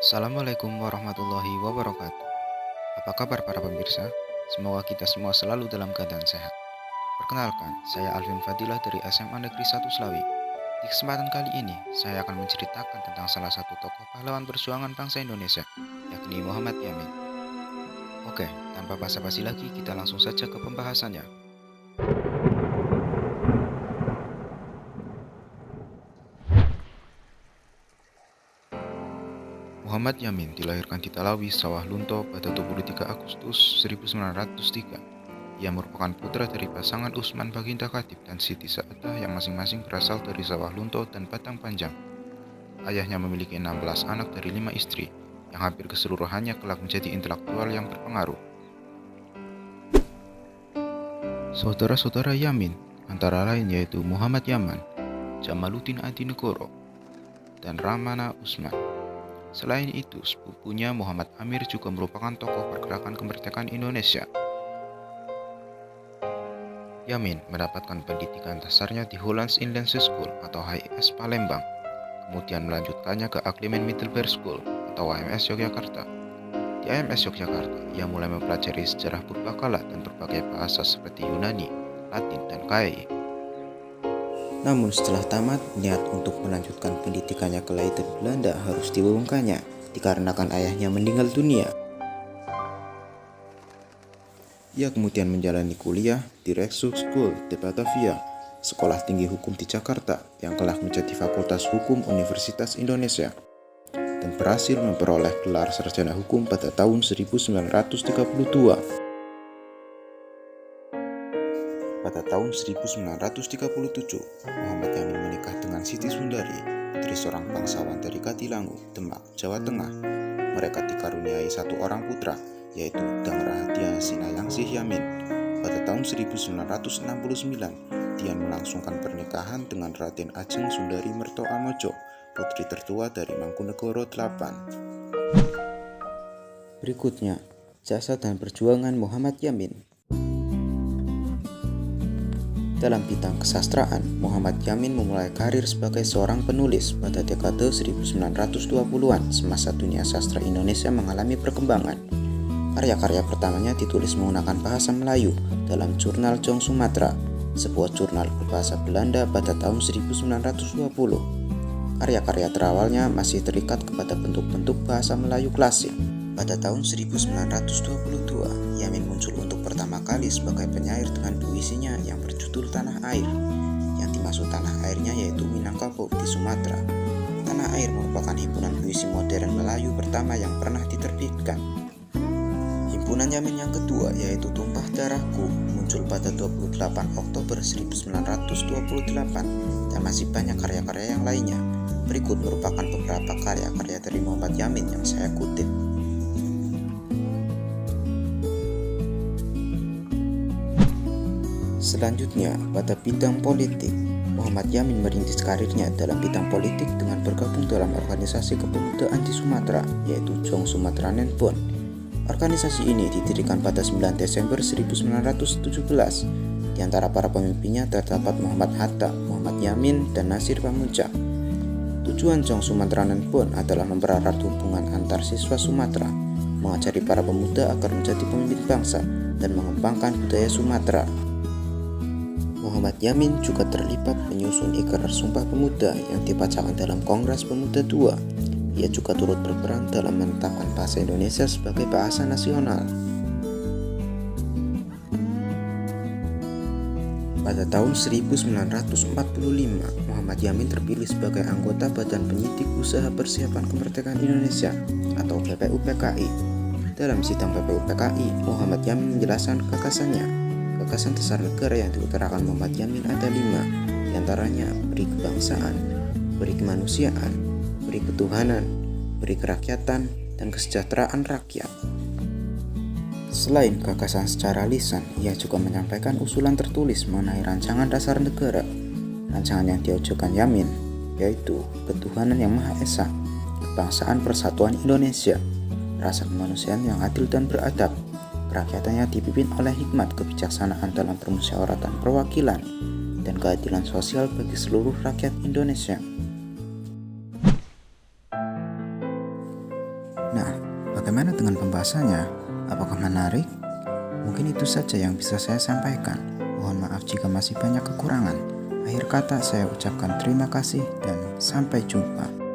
Assalamualaikum warahmatullahi wabarakatuh. Apa kabar para pemirsa? Semoga kita semua selalu dalam keadaan sehat. Perkenalkan, saya Alvin Fadilah dari SMA Negeri 1 Slawi. Di kesempatan kali ini, saya akan menceritakan tentang salah satu tokoh pahlawan perjuangan bangsa Indonesia, yakni Muhammad Yamin. Oke, tanpa basa-basi lagi, kita langsung saja ke pembahasannya. Muhammad Yamin dilahirkan di Talawi, Sawah Lunto pada 23 Agustus 1903. Ia merupakan putra dari pasangan Usman Baginda Khatib dan Siti Saadah yang masing-masing berasal dari Sawah Lunto dan Padang Panjang. Ayahnya memiliki 16 anak dari 5 istri, yang hampir keseluruhannya kelak menjadi intelektual yang berpengaruh. Saudara-saudara Yamin antara lain yaitu Muhammad Yaman, Jamaluddin Adinegoro, dan Ramana Usman. Selain itu, sepupunya Muhammad Amir juga merupakan tokoh pergerakan kemerdekaan Indonesia. Yamin mendapatkan pendidikan dasarnya di Hollands Inland School atau HIS Palembang, kemudian melanjutkannya ke Aklimen Middelburg School atau AMS Yogyakarta. Di AMS Yogyakarta, ia mulai mempelajari sejarah purbakala dan berbagai bahasa seperti Yunani, Latin, dan KAI. Namun setelah tamat, niat untuk melanjutkan pendidikannya ke Leiden Belanda harus diurungkannya dikarenakan ayahnya meninggal dunia. Ia kemudian menjalani kuliah di Rijkshogeschool de Batavia, sekolah tinggi hukum di Jakarta yang kelak menjadi Fakultas Hukum Universitas Indonesia, dan berhasil memperoleh gelar sarjana hukum pada tahun 1932. Pada tahun 1937, Muhammad Yamin menikah dengan Siti Sundari, putri seorang bangsawan dari Katilangu, Demak, Jawa Tengah. Mereka dikaruniai satu orang putra, yaitu Dang Rahadia Sinayangsih Yamin. Pada tahun 1969, Dian melangsungkan pernikahan dengan Raden Ajeng Sundari Mertoamojo, putri tertua dari Mangkunegoro VIII. Berikutnya, jasa dan perjuangan Muhammad Yamin. Dalam bidang kesastraan, Muhammad Yamin memulai karir sebagai seorang penulis pada dekade 1920-an semasa dunia sastra Indonesia mengalami perkembangan. Karya-karya pertamanya ditulis menggunakan bahasa Melayu dalam jurnal Jong Sumatera, sebuah jurnal berbahasa Belanda pada tahun 1920. Karya-karya terawalnya masih terikat kepada bentuk-bentuk bahasa Melayu klasik. Pada tahun 1922, Yamin muncul untuk pertama kali sebagai penyair dengan puisinya yang berjudul Tanah Air. Yang dimaksud tanah airnya yaitu Minangkabau di Sumatera. Tanah Air merupakan himpunan puisi modern Melayu pertama yang pernah diterbitkan. Himpunan Yamin yang kedua yaitu Tumpah Darahku muncul pada 28 Oktober 1928 dan masih banyak karya-karya yang lainnya. Berikut merupakan beberapa karya-karya dari Muhammad Yamin yang saya kutip. Selanjutnya, pada bidang politik, Muhammad Yamin merintis karirnya dalam bidang politik dengan bergabung dalam organisasi kepemudaan di Sumatera, yaitu Jong Sumatranen Bond. Organisasi ini didirikan pada 9 Desember 1917. Di antara para pemimpinnya terdapat Muhammad Hatta, Muhammad Yamin, dan Nasir Pamuja. Tujuan Jong Sumatranen Bond adalah mempererat hubungan antar siswa Sumatera, mengajari para pemuda agar menjadi pemimpin bangsa, dan mengembangkan budaya Sumatera. Muhammad Yamin juga terlibat menyusun Ikrar Sumpah Pemuda yang dibacakan dalam Kongres Pemuda II. Ia juga turut berperan dalam menetapkan bahasa Indonesia sebagai bahasa nasional. Pada tahun 1945, Muhammad Yamin terpilih sebagai anggota Badan Penyidik Usaha Persiapan Kemerdekaan Indonesia atau BPUPKI. Dalam sidang BPUPKI, Muhammad Yamin menjelaskan gagasannya. Gagasan dasar negara yang diutarakan Muhammad Yamin ada 5, diantaranya beri kebangsaan, beri kemanusiaan, beri ketuhanan, beri kerakyatan, dan kesejahteraan rakyat. Selain gagasan secara lisan, ia juga menyampaikan usulan tertulis mengenai rancangan dasar negara. Rancangan yang diajukan Yamin yaitu ketuhanan yang Maha Esa, kebangsaan persatuan Indonesia, rasa kemanusiaan yang adil dan beradab. Kerakyatannya dipimpin oleh hikmat kebijaksanaan dalam permusyawaratan perwakilan dan keadilan sosial bagi seluruh rakyat Indonesia. Nah, bagaimana dengan pembahasannya? Apakah menarik? Mungkin itu saja yang bisa saya sampaikan. Mohon maaf jika masih banyak kekurangan. Akhir kata saya ucapkan terima kasih dan sampai jumpa.